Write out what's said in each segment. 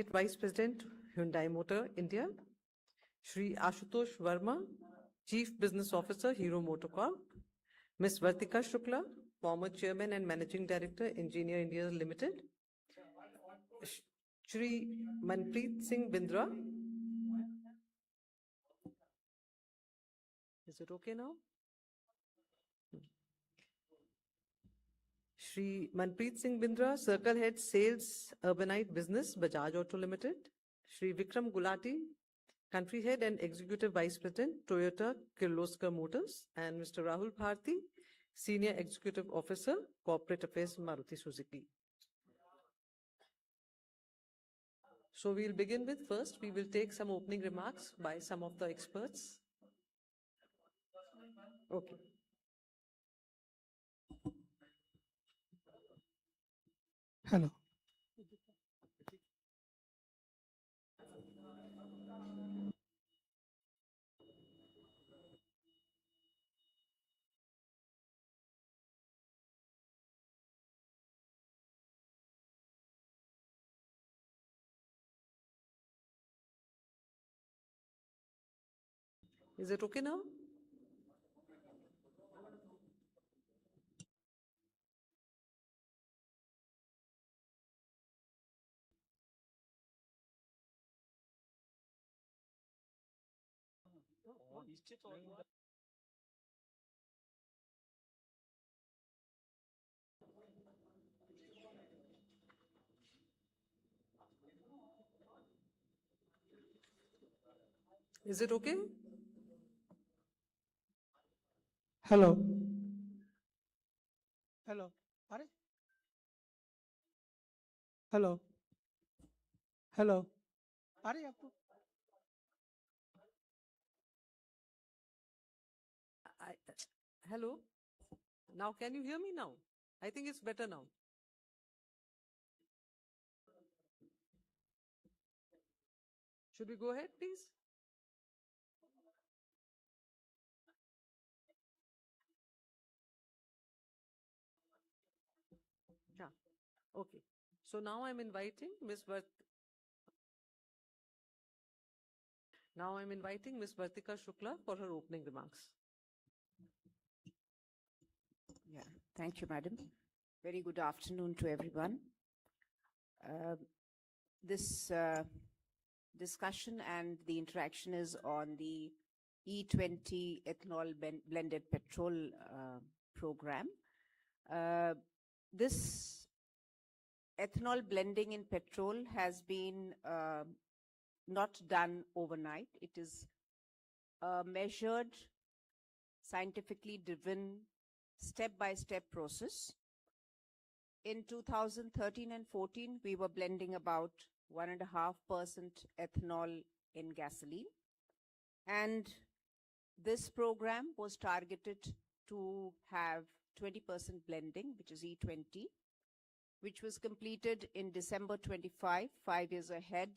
Vice President, Hyundai Motor India, Shri Ashutosh Verma, Chief Business Officer, Hero Motocorp, Ms. Vartika Shukla, former Chairman and Managing Director, Engineer India Limited, Shri Manpreet Singh Bindra. Is it okay now? Shri Manpreet Singh Bindra, Circle Head Sales Urbanite Business, Bajaj Auto Limited. Shri Vikram Gulati, Country Head and Executive Vice President, Toyota Kirloskar Motors. And Mr. Rahul Bharti, Senior Executive Officer, Corporate Affairs, Maruti Suzuki. So we'll begin with first, we will take some opening remarks by some of the experts. Okay. Hello. Is it okay now? Is it okay? Hello. Hello. Are? Hello. Hello. Are आपको? Hello. Now, can you hear me now? I think it's better now. Should we go ahead, please? Yeah. Okay. So now I'm inviting Ms. Vartika Shukla for her opening remarks. Yeah, thank you, madam. Very good afternoon to everyone. This discussion and the interaction is on the E20 ethanol blended petrol program. This ethanol blending in petrol has been not done overnight. It is a measured, scientifically driven, step-by-step process. In 2013 and 14, we were blending about 1.5% ethanol in gasoline. And this program was targeted to have 20% blending, which is E20, which was completed in December 25, 5 years ahead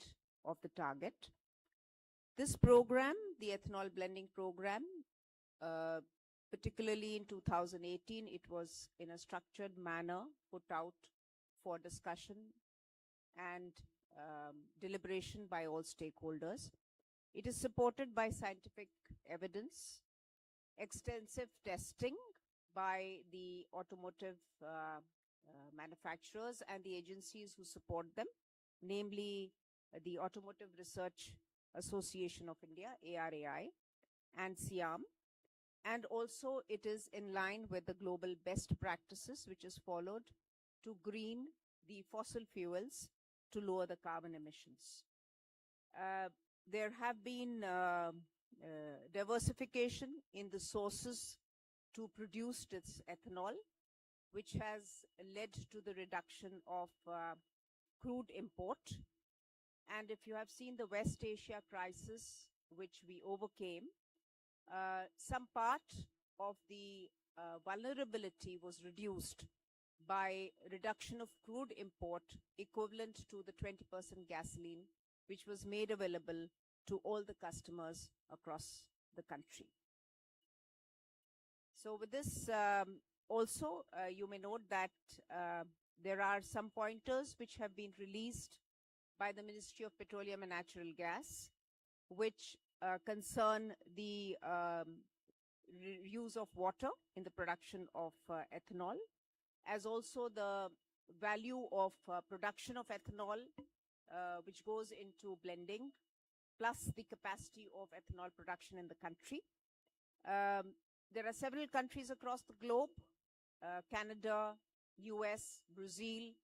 of the target. This program, the ethanol blending program, particularly in 2018, it was in a structured manner put out for discussion and deliberation by all stakeholders. It is supported by scientific evidence, extensive testing by the automotive manufacturers and the agencies who support them, namely the Automotive Research Association of India, ARAI, and SIAM. And also it is in line with the global best practices which is followed to green the fossil fuels to lower the carbon emissions. There have been diversification in the sources to produce this ethanol, which has led to the reduction of crude import. And if you have seen the West Asia crisis, which we overcame, some part of the vulnerability was reduced by reduction of crude import equivalent to the 20% gasoline, which was made available to all the customers across the country. So with this, also, you may note that there are some pointers which have been released by the Ministry of Petroleum and Natural Gas, which concern the use of water in the production of ethanol, as also the value of production of ethanol, which goes into blending, plus the capacity of ethanol production in the country. There are several countries across the globe, Canada, US, Brazil,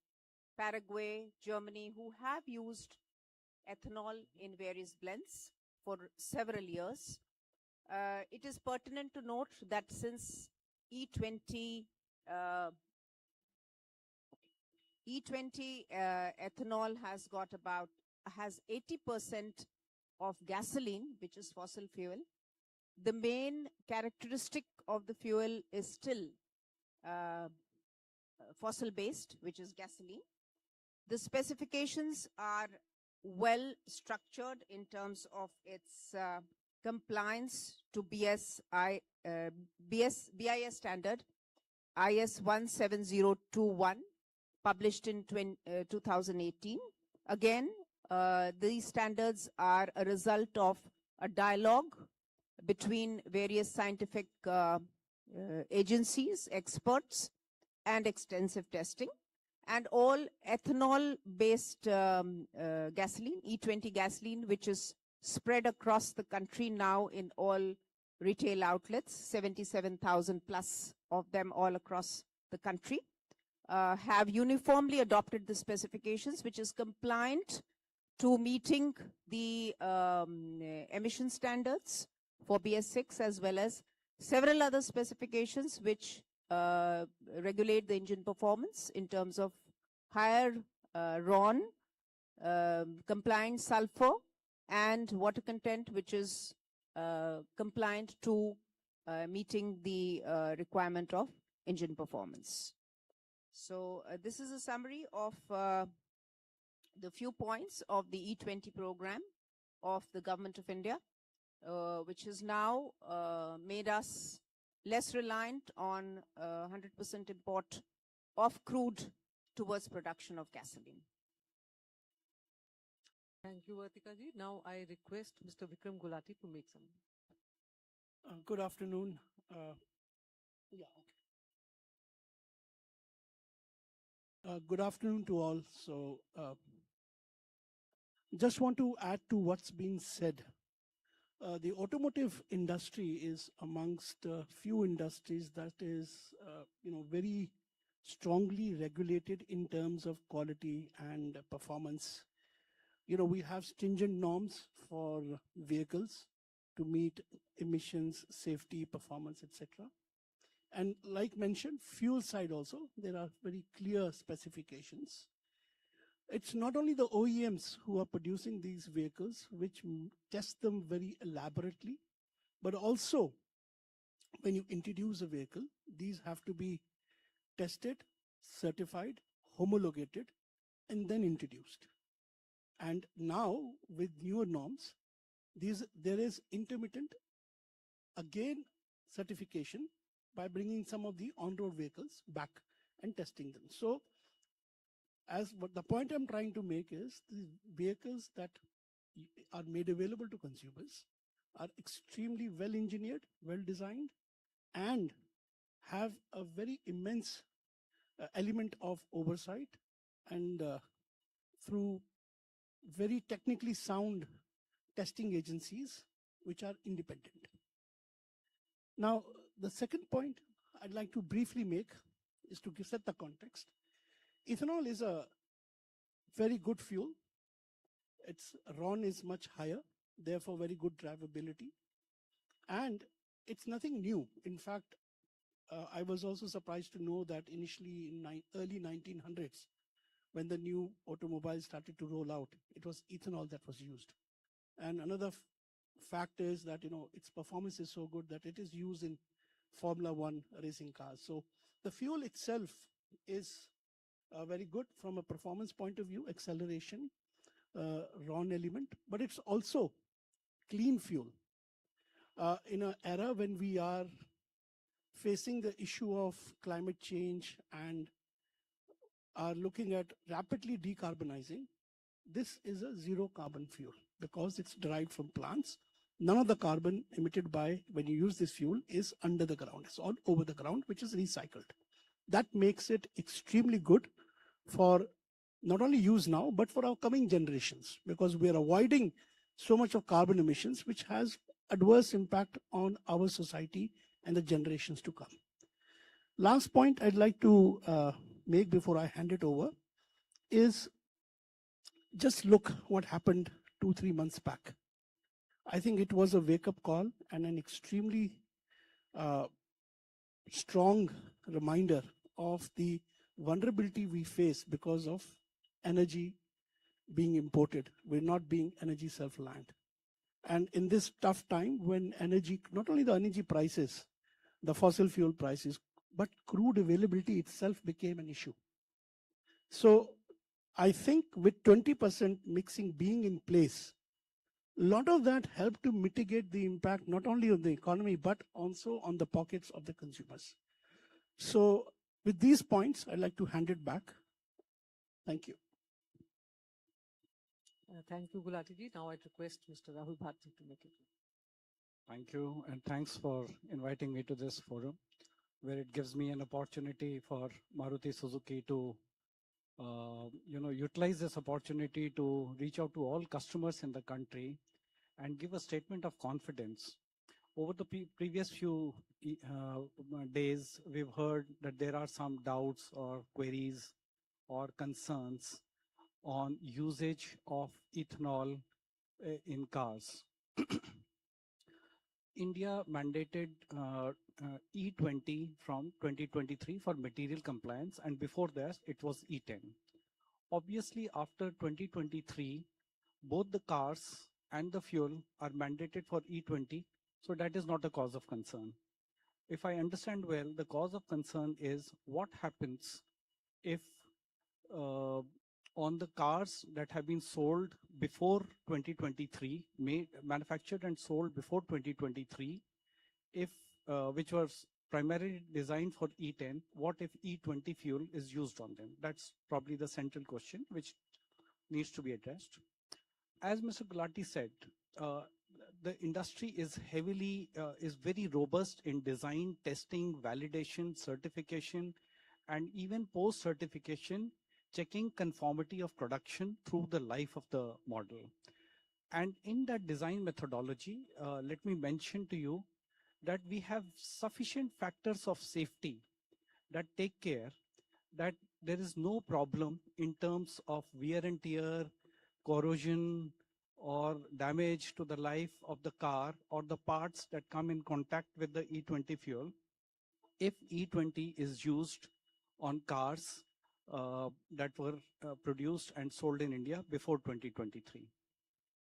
Paraguay, Germany, who have used ethanol in various blends for several years. It is pertinent to note that since E20 ethanol has 80% of gasoline, which is fossil fuel. The main characteristic of the fuel is still fossil based, which is gasoline. The specifications are well structured in terms of its compliance to BIS standard IS 17021, published in 2018. Again, these standards are a result of a dialogue between various scientific agencies, experts, and extensive testing. And all ethanol-based gasoline, E20 gasoline, which is spread across the country now in all retail outlets, 77,000 plus of them all across the country, have uniformly adopted the specifications, which is compliant to meeting the emission standards for BS6, as well as several other specifications which regulate the engine performance in terms of higher RON, compliant sulfur, and water content, which is compliant to meeting the requirement of engine performance. So this is a summary of the few points of the E20 program of the Government of India, which has now made us less reliant on 100% import of crude towards production of gasoline. Thank you, Vartika ji. Now I request Mr. Vikram Gulati to make some. Good afternoon. Good afternoon to all. So, just want to add to what's been said. The automotive industry is amongst few industries that is, very strongly regulated in terms of quality and performance. We have stringent norms for vehicles to meet emissions, safety, performance, etc. And like mentioned, fuel side also, there are very clear specifications. It's not only the OEMs who are producing these vehicles, which test them very elaborately, but also when you introduce a vehicle, these have to be tested, certified, homologated, and then introduced. And now with newer norms, there is intermittent, again, certification by bringing some of the on-road vehicles back and testing them. So the point I'm trying to make is the vehicles that are made available to consumers are extremely well engineered, well designed, and have a very immense element of oversight, and through very technically sound testing agencies which are independent. Now, the second point I'd like to briefly make is to set the context. Ethanol is a very good fuel. Its RON is much higher, therefore very good drivability. And it's nothing new. In fact, I was also surprised to know that initially in early 1900s, when the new automobiles started to roll out, it was ethanol that was used. And another fact is that, its performance is so good that it is used in Formula One racing cars. So the fuel itself is very good from a performance point of view, acceleration, RON element, but it's also clean fuel. In an era when we are facing the issue of climate change and are looking at rapidly decarbonizing, this is a zero carbon fuel because it's derived from plants. None of the carbon emitted by when you use this fuel is under the ground. It's all over the ground, which is recycled. That makes it extremely good for not only use now, but for our coming generations, because we are avoiding so much of carbon emissions, which has adverse impact on our society and the generations to come. Last point I'd like to make before I hand it over is just look what happened 2-3 months back. I think it was a wake-up call and an extremely strong reminder of the vulnerability we face because of energy being imported. We're not being energy self-reliant. And in this tough time when energy, not only the energy prices, the fossil fuel prices, but crude availability itself became an issue. So I think with 20% mixing being in place, a lot of that helped to mitigate the impact not only on the economy, but also on the pockets of the consumers. So with these points, I'd like to hand it back. Thank you. Thank you, Gulati ji. Now I'd request Mr. Rahul Bharti to make it. Thank you, and thanks for inviting me to this forum, where it gives me an opportunity for Maruti Suzuki to, utilize this opportunity to reach out to all customers in the country and give a statement of confidence. Over the previous few days, we've heard that there are some doubts or queries or concerns on usage of ethanol in cars. India mandated E20 from 2023 for material compliance, and before that it was E10. Obviously, after 2023, both the cars and the fuel are mandated for E20, so that is not a cause of concern. If I understand well, the cause of concern is what happens if on the cars that have been sold before 2023, manufactured and sold before 2023, if which was primarily designed for E10, what if E20 fuel is used on them? That's probably the central question which needs to be addressed. As Mr. Gulati said, the industry is very robust in design, testing, validation, certification, and even post-certification, checking conformity of production through the life of the model. And in that design methodology, let me mention to you that we have sufficient factors of safety that take care that there is no problem in terms of wear and tear, corrosion, or damage to the life of the car or the parts that come in contact with the E20 fuel if E20 is used on cars that were produced and sold in India before 2023.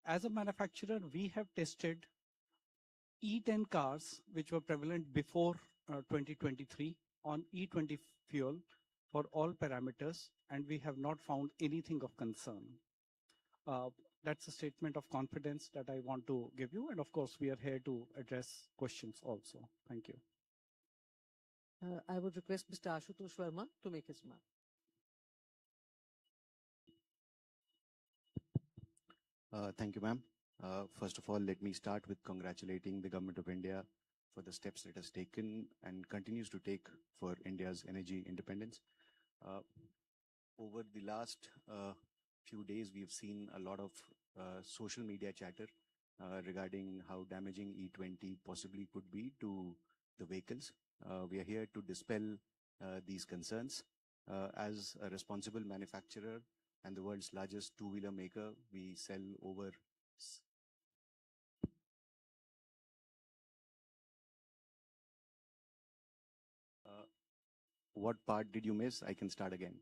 As a manufacturer, we have tested E10 cars which were prevalent before 2023 on E20 fuel for all parameters, and we have not found anything of concern. That's a statement of confidence that I want to give you, and of course we are here to address questions also. Thank you. I would request Mr. Ashutosh Verma to make his remark. Thank you, ma'am. First of all, let me start with congratulating the Government of India for the steps it has taken and continues to take for India's energy independence. Over the last few days, we've seen a lot of social media chatter regarding how damaging E20 possibly could be to the vehicles. We are here to dispel these concerns. As a responsible manufacturer and the world's largest two-wheeler maker, we sell over what part did you miss? I can start again.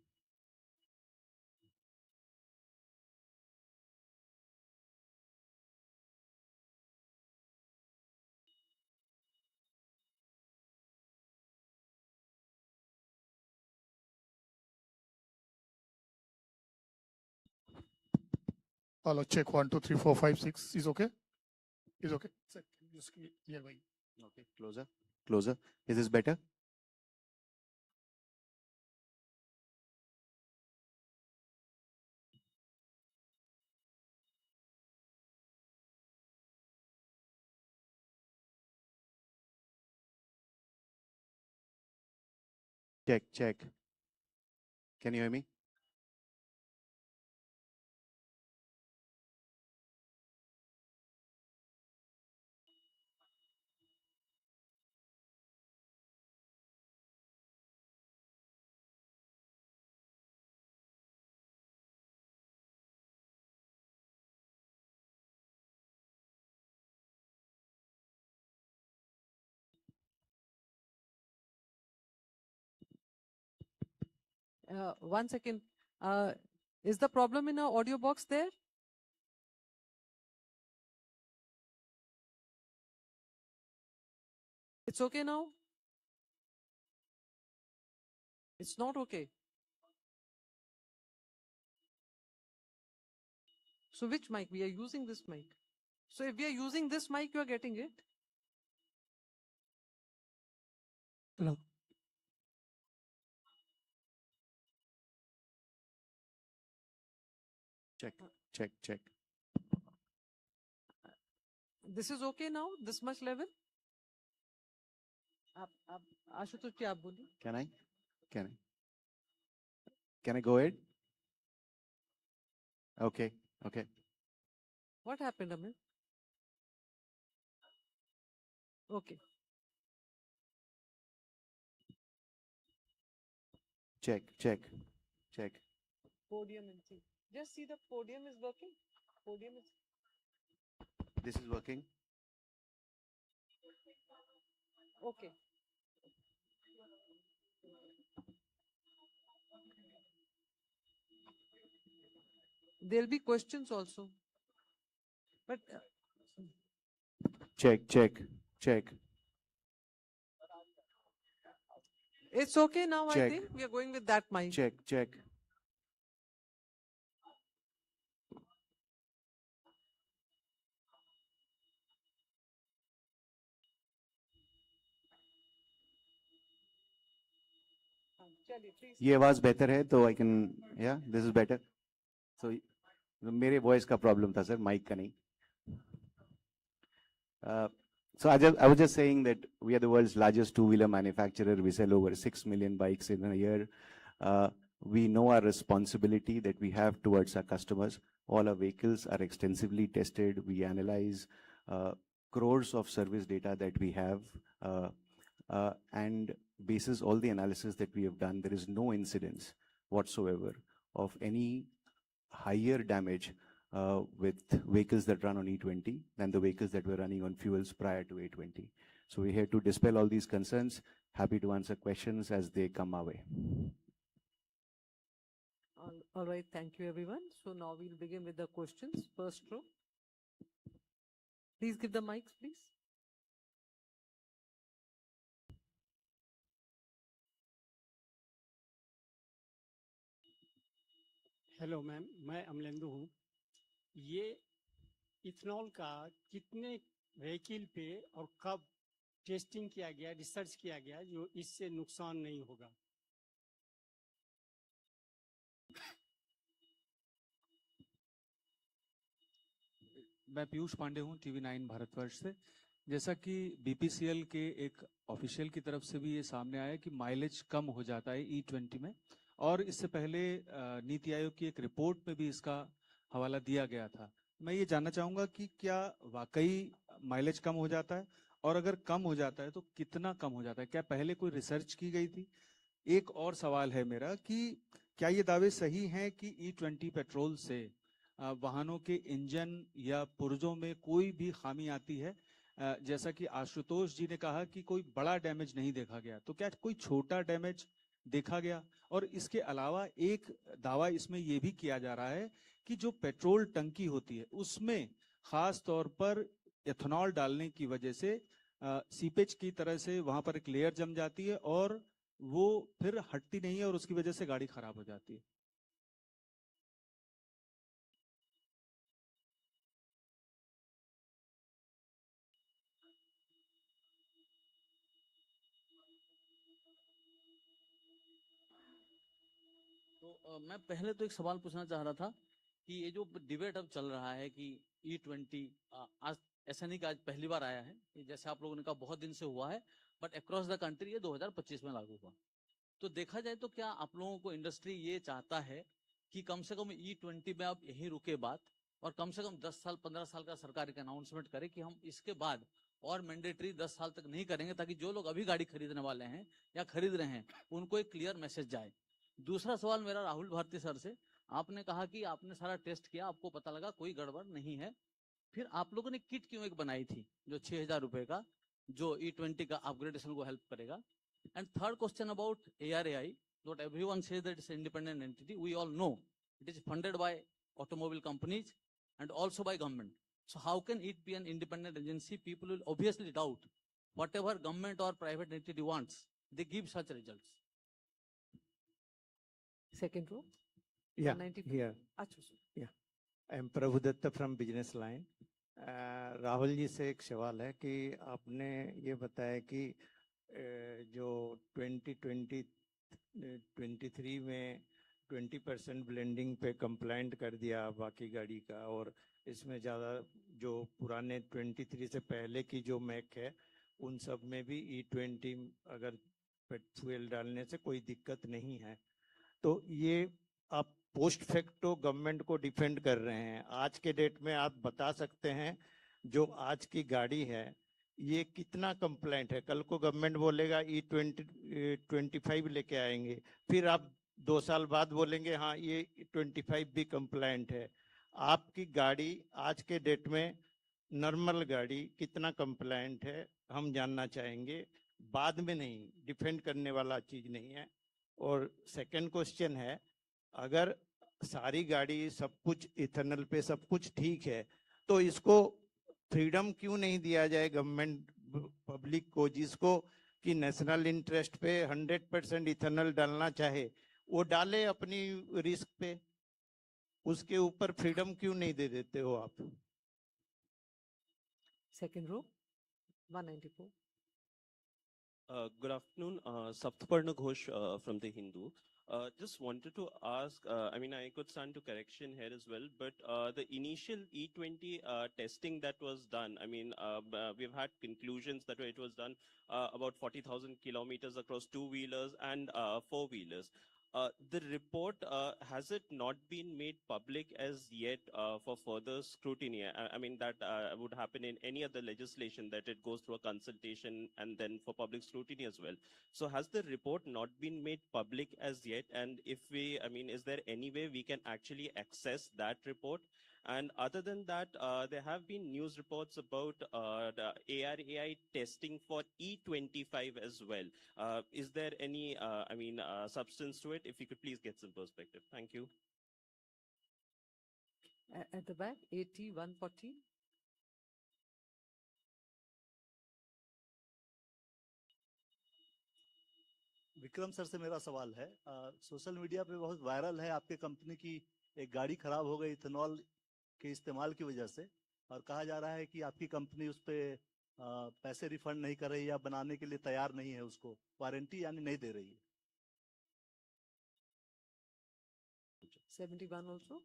Hello, check 1, 2, 3, 4, 5, 6. Is okay? Is okay? Sir, just nearby. Okay, closer, closer. Is this better? Check, check. Can you hear me? One second. Is the problem in our audio box there? It's okay now? It's not okay. So which mic? We are using this mic. So if we are using this mic, you are getting it? Hello. Check, check, check. This is okay now? This much level? Ashutosh जी आप बोलिए. Can I? Can I? Can I go ahead? Okay, okay. What happened, Amir? Okay. Check, check, check. Podium and see. Just see the podium is working. Podium is. This is working. Okay. There'll be questions also. But Check, check, check. it's okay now, I Check. think. We are going with that mic. Check, check. चलिए, please. ये आवाज बेहतर है तो I can, yeah, this is better. So मेरे voice का problem था sir, mic का नहीं. So I was just saying that we are the world's largest two-wheeler manufacturer. We sell over 6 million bikes in a year. We know our responsibility that we have towards our customers. All our vehicles are extensively tested. We analyze crores of service data that we have. And basis all the analysis that we have done, there is no incidence whatsoever of any higher damage with vehicles that run on E20 than the vehicles that were running on fuels prior to E20. So we're here to dispel all these concerns. Happy to answer questions as they come our way. All right, thank you everyone. So now we'll begin with the questions. First row. Please give the mics, please. Hello ma'am, मैं अमलेंदु हूँ. ये ethanol का कितने vehicle पे और कब testing किया गया, रिसर्च किया गया जो इससे नुकसान नहीं होगा? मैं पीयूष पांडे हूं, TV9 भारतवर्ष से. जैसा कि बीपीसीएल के एक ऑफिशियल की तरफ से भी ये सामने आया कि माइलेज कम हो जाता है E20 में, और इससे पहले नीति आयोग की एक रिपोर्ट में भी इसका हवाला दिया गया था. मैं ये जानना चाहूंगा कि क्या वाकई माइलेज कम हो जाता है, और अगर कम हो जाता है तो कितना कम हो जाता है? क्या पहले कोई रिसर्च की गई थी? एक और सवाल है मेरा कि क्या ये दावे सही हैं कि E20 पेट्रोल से वाहनों के इंजन या पुर्जों में कोई भी खामी आती है? जैसा कि आशुतोष जी ने कहा कि कोई बड़ा डैमेज नहीं देखा गया, तो क्या कोई छोटा डैमेज देखा गया? और इसके अलावा एक दावा इसमें यह भी किया जा रहा है कि जो पेट्रोल टंकी होती है उसमें खास तौर पर एथेनॉल डालने की वजह से सीपेज की तरह से वहां पर एक लेयर जम जाती है और वो फिर हटती नहीं है और उसकी वजह से गाड़ी खराब हो जाती है. तो मैं पहले तो एक सवाल पूछना चाह रहा था कि ये जो डिबेट अब चल रहा है कि E20 आज ऐसा नहीं कि आज पहली बार आया है, जैसे आप लोगों ने कहा बहुत दिन से हुआ है, बट अक्रॉस द कंट्री ये 2025 में लागू हुआ. तो देखा जाए तो क्या आप लोगों को इंडस्ट्री ये चाहता है कि कम से कम E20 में आप यहीं रुके बात, और कम से कम 10 साल 15 साल का सरकार एक अनाउंसमेंट करे कि हम इसके बाद और मैंडेटरी 10 साल तक नहीं करेंगे, ताकि जो लोग अभी गाड़ी खरीदने वाले हैं या खरीद रहे हैं उनको एक क्लियर मैसेज जाए। दूसरा सवाल मेरा राहुल भारती सर से, आपने कहा कि आपने सारा टेस्ट किया, आपको पता लगा कोई गड़बड़ नहीं है, फिर आप लोगों ने किट क्यों एक बनाई थी जो 6,000 रुपए का, जो E20 का अपग्रेडेशन को हेल्प करेगा? And third question about ARAI, what everyone says that it's an independent entity. We all know it is funded by automobile companies and also by government. So how can it be an independent agency? People will obviously doubt whatever government or private entity wants. They give such results. Second row. Yeah, 194. here. अच्छा sir. I am Prabhu Datta from Business Line. Rahul ji से एक सवाल है कि आपने ये बताया कि जो 2023 में 20% ब्लेंडिंग पे कंप्लाइंट कर दिया बाकी गाड़ी का, और इसमें ज़्यादा जो पुराने 23 से पहले की जो मैक है उन सब में भी E20 अगर फ्यूल डालने से कोई दिक्कत नहीं है, तो ये आप पोस्ट फैक्टो गवर्नमेंट को डिफेंड कर रहे हैं। आज के डेट में आप बता सकते हैं जो आज की गाड़ी है ये कितना कंप्लाइंट है? कल को गवर्नमेंट बोलेगा E25 लेके आएंगे, फिर आप 2 साल बाद बोलेंगे हाँ ये 25 भी कंप्लाइंट है। आपकी गाड़ी आज के डेट में नॉर्मल गाड़ी कितना कंप्लाइंट है हम जानना चाहेंगे, बाद में नहीं, डिफेंड करने वाला चीज नहीं है। और सेकंड क्वेश्चन है, अगर सारी गाड़ी सब कुछ इथेनॉल पे सब कुछ ठीक है तो इसको फ्रीडम क्यों नहीं दिया जाए गवर्नमेंट पब्लिक को, जिसको कि नेशनल इंटरेस्ट पे 100% इथेनॉल डालना चाहे वो डाले अपनी रिस्क पे, उसके ऊपर फ्रीडम क्यों नहीं दे देते हो आप? Second row. 194. Good afternoon, Saptaparna Ghosh from The Hindu. Just wanted to ask, I mean, I could stand to correction here as well, but the initial E20 testing that was done, I mean, we've had conclusions that it was done about 40,000 kilometers across two-wheelers and four-wheelers. The report, has it not been made public as yet for further scrutiny? I mean, that would happen in any other legislation, that it goes through a consultation and then for public scrutiny as well. So has the report not been made public as yet? And if we, I mean, is there any way we can actually access that report? And other than that, there have been news reports about the ARAI testing for E25 as well. Is there any, substance to it? If you could please get some perspective. Thank you. At the back, 80-140. Vikram sir से मेरा सवाल है, social media पे बहुत viral है आपके company की एक गाड़ी खराब हो गई इथेनॉल के इस्तेमाल की वजह से, और कहा जा रहा है कि आपकी कंपनी उस पे पैसे रिफंड नहीं कर रही या बनाने के लिए तैयार नहीं है, उसको वारंटी यानी नहीं दे रही है। 71 also.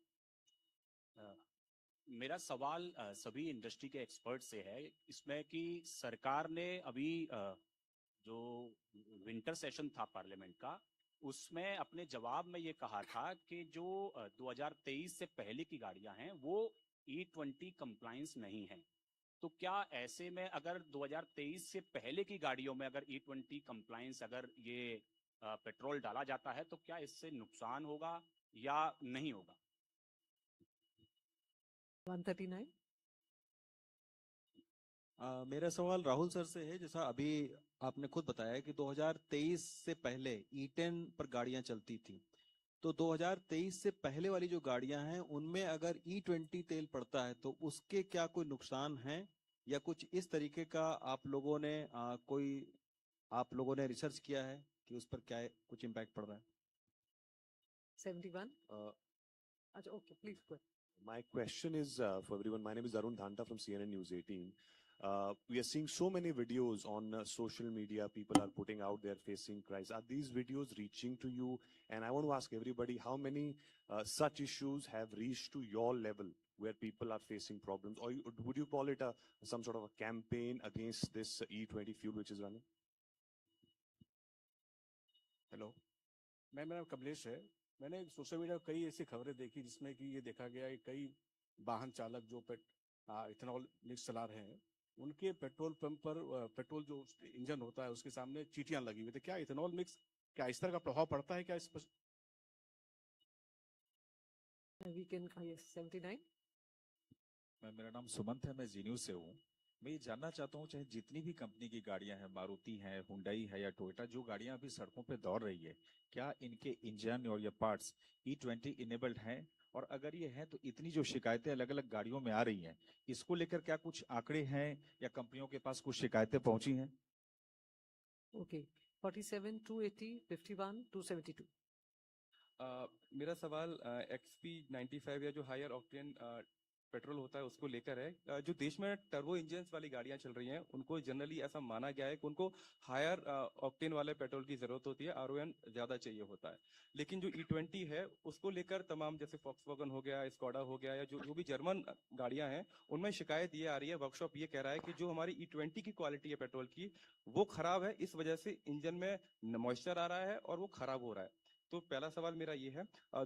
मेरा सवाल सभी इंडस्ट्री के एक्सपर्ट से है इसमें कि सरकार ने अभी जो विंटर सेशन था पार्लियामेंट का, उसमें अपने जवाब में ये कहा था कि जो 2023 से पहले की गाड़ियां हैं वो E20 कंप्लायंस नहीं है। तो क्या ऐसे में अगर 2023 से पहले की गाड़ियों में अगर E20 कंप्लायंस अगर ये पेट्रोल डाला जाता है तो क्या इससे नुकसान होगा या नहीं होगा? 139. मेरा सवाल राहुल सर से है, जैसा अभी आपने खुद बताया कि 2023 से पहले E10 पर गाड़ियां चलती थी, तो 2023 से पहले वाली जो गाड़ियां हैं उनमें अगर E20 तेल पड़ता है तो उसके क्या कोई नुकसान है या कुछ इस तरीके का आप लोगों ने रिसर्च किया है कि उस पर क्या कुछ इम्पैक्ट पड़ रहा है? 71. Okay, please go ahead. My question is for everyone. My name is Arun Dhanta from CNN News 18. We are seeing so many videos on social media. People are putting out their facing crisis. Are these videos reaching to you? And I want to ask everybody, how many such issues have reached to your level where people are facing problems? Or would you call it some sort of a campaign against this E20 fuel which is running? Hello मैं मेरा कमलेश है। मैंने social media पर कई ऐसी खबरें देखी जिसमें कि ये देखा गया है कई वाहन चालक जो इथेनॉल मिक्स चला रहे हैं उनके पेट्रोल पंप पर पेट्रोल जो इंजन होता है उसके सामने चीटियां लगी हुई थी। क्या इथेनॉल मिक्स क्या इस तरह का प्रभाव पड़ता है क्या इस पर? We can, yes, 79. मेरा नाम सुमंत है, मैं जी न्यूज़ से हूँ। मैं ये जानना चाहता हूँ, चाहे जितनी भी कंपनी की गाड़ियां हैं, मारुति है, हुंडई है या टोयोटा, जो गाड़ियां अभी सड़कों पे दौड़ रही है, क्या इनके इंजन और ये पार्ट्स E20 इनेबल्ड हैं? और अगर ये हैं तो इतनी जो शिकायतें अलग अलग गाड़ियों में आ रही हैं, इसको लेकर क्या कुछ आंकड़े हैं या कंपनियों के पास कुछ शिकायतें पहुंची हैं? Okay. 47, 280, 51, 272. मेरा सवाल XP95 या जो हायर ऑक्टेन पेट्रोल होता है उसको लेकर है। जो देश में टर्बो इंजन्स वाली गाड़ियां चल रही हैं उनको जनरली ऐसा माना गया है कि उनको हायर ऑक्टेन वाले पेट्रोल की जरूरत होती है, RON ज्यादा चाहिए होता है। लेकिन जो E20 है उसको लेकर तमाम जैसे फॉक्सवैगन हो गया, स्कोडा हो गया या जो भी जर्मन गाड़ियां हैं उनमें शिकायत ये आ रही है, वर्कशॉप ये कह रहा है कि जो हमारी E20 की क्वालिटी है पेट्रोल की वो खराब है, इस वजह से इंजन में मॉइस्चर आ रहा है और वो खराब हो रहा है। तो पहला सवाल मेरा ये है।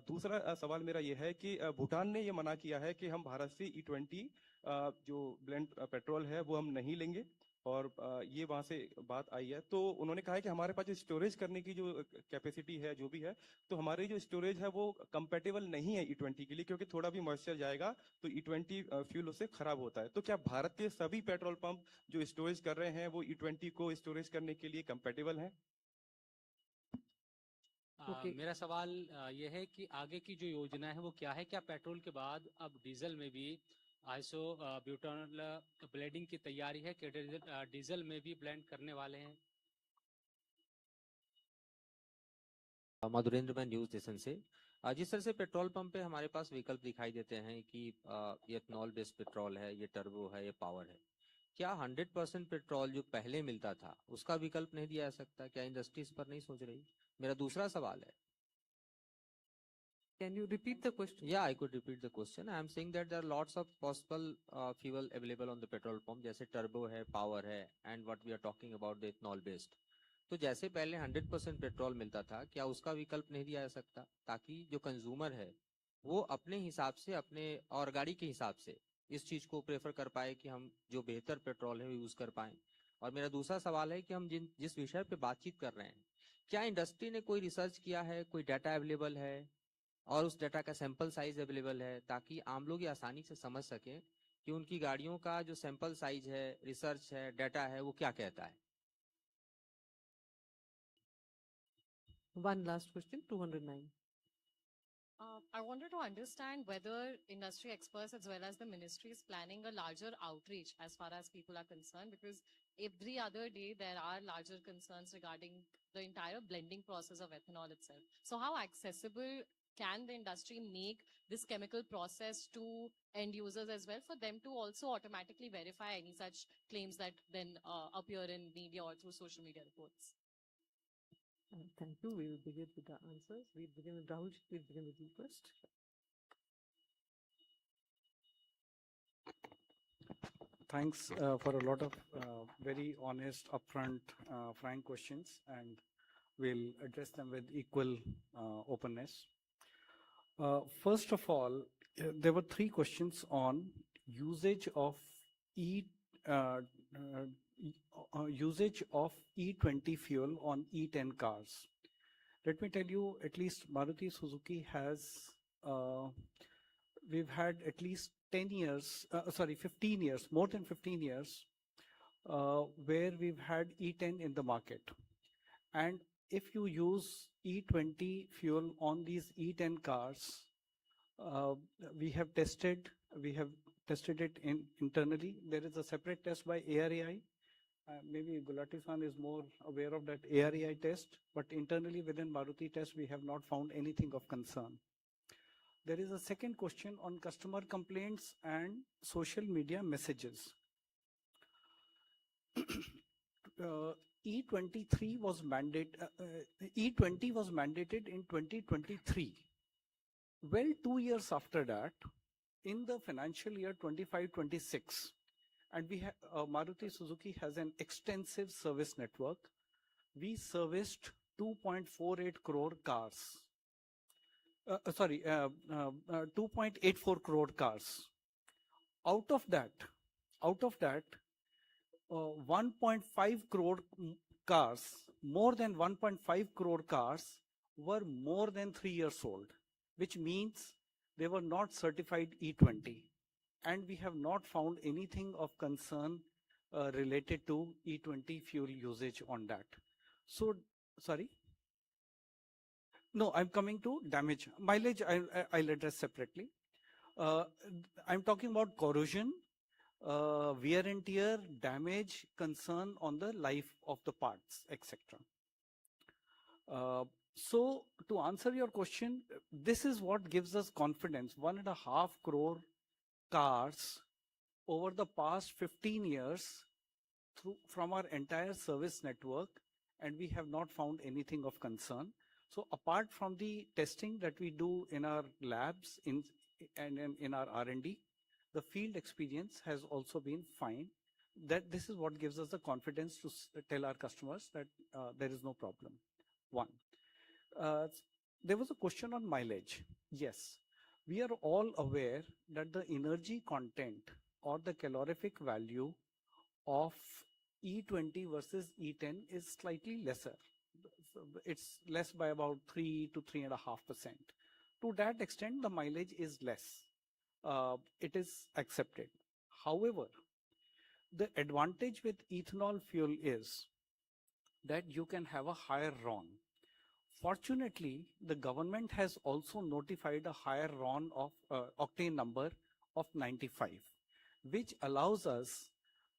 दूसरा सवाल मेरा ये है कि भूटान ने ये मना किया है कि हम भारत से E20 जो ब्लेंड पेट्रोल है वो हम नहीं लेंगे, और ये वहां से बात आई है। तो उन्होंने कहा है कि हमारे पास जो स्टोरेज करने की जो कैपेसिटी है जो भी है, तो हमारी जो स्टोरेज है वो कंपेटेबल नहीं है E20 के लिए, क्योंकि थोड़ा भी मॉइस्चर जाएगा तो E20 फ्यूल उससे खराब होता है। तो क्या भारत के सभी पेट्रोल पंप जो स्टोरेज कर रहे हैं वो E20 को स्टोरेज करने के लिए कंपेटेबल हैं? मेरा सवाल यह है कि आगे की जो योजना है वो क्या है? क्या पेट्रोल के बाद अब डीजल में भी आइसो ब्यूटानॉल ब्लेंडिंग की तैयारी है कि डीजल में भी ब्लेंड करने वाले हैं? मधुरेंद्र, मैं न्यूज स्टेशन से। जिस तरह से पेट्रोल पंप पे हमारे पास विकल्प दिखाई देते हैं कि ये इथेनॉल बेस्ड पेट्रोल है, ये टर्बो है, ये पावर है, क्या 100% पेट्रोल जो पहले मिलता था उसका विकल्प नहीं दिया जा सकता? क्या इंडस्ट्री इस पर नहीं सोच रही? मेरा दूसरा सवाल है। Can you repeat the question? Yeah, I could repeat the question. I am saying that there are lots of possible fuel available on the petrol pump, जैसे टर्बो है, पावर है, and what we are talking about the ethanol based. तो जैसे पहले 100% petrol मिलता था, क्या उसका विकल्प नहीं दिया जा सकता, ताकि जो कंज्यूमर है वो अपने हिसाब से, अपने और गाड़ी के हिसाब से इस चीज को प्रेफर कर पाए कि हम जो बेहतर पेट्रोल है वो यूज कर पाए? और मेरा दूसरा सवाल है कि हम जिस विषय पे बातचीत कर रहे हैं, क्या इंडस्ट्री ने कोई रिसर्च किया है, कोई डाटा अवेलेबल है और उस डाटा का सैंपल साइज अवेलेबल है, ताकि आम लोग ये आसानी से समझ सकें कि उनकी गाड़ियों का जो सैंपल साइज है, रिसर्च है, डाटा है, वो क्या कहता है? One last question, 209. I wanted to understand whether industry experts as well as the ministry is planning a larger outreach as far as people are concerned, because every other day there are larger concerns regarding the entire blending process of ethanol itself. So how accessible can the industry make this chemical process to end users as well, for them to also automatically verify any such claims that then appear in media or through social media reports? Thank you. We will begin with the answers. We'll begin with Rahul. We'll begin with you first. Thanks for a lot of very honest, upfront, frank questions, and we'll address them with equal openness. First of all, there were three questions on usage of E20 fuel on E10 cars. Let me tell you, at least Maruti Suzuki has, we've had at least 15 years, more than 15 years, where we've had E10 in the market. And if you use E20 fuel on these E10 cars, we have tested it internally. There is a separate test by ARAI. Maybe Gulati-san is more aware of that ARAI test, but internally within Maruti test, we have not found anything of concern. There is a second question on customer complaints and social media messages. E20 was mandated in 2023. Well, 2 years after that, in the financial year 25-26, and we Maruti Suzuki has an extensive service network. We serviced 2.48 crore cars. 2.84 crore cars. Out of that, 1.5 crore cars, more than 1.5 crore cars were more than 3 years old, which means they were not certified E20. And we have not found anything of concern related to E20 fuel usage on that. So, sorry? No, I'm coming to damage. Mileage, I'll address separately. I'm talking about corrosion, wear and tear, damage, concern on the life of the parts, etc. So to answer your question, this is what gives us confidence. 1.5 crore cars over the past 15 years from our entire service network, and we have not found anything of concern. So apart from the testing that we do in our labs and in our R&D, the field experience has also been fine. That this is what gives us the confidence to tell our customers that there is no problem. One, there was a question on mileage. Yes, we are all aware that the energy content or the calorific value of E20 versus E10 is slightly lesser. It's less by about 3 to 3.5%. To that extent, the mileage is less. It is accepted. However, the advantage with ethanol fuel is that you can have a higher RON. Fortunately, the government has also notified a higher RON of octane number of 95, which allows us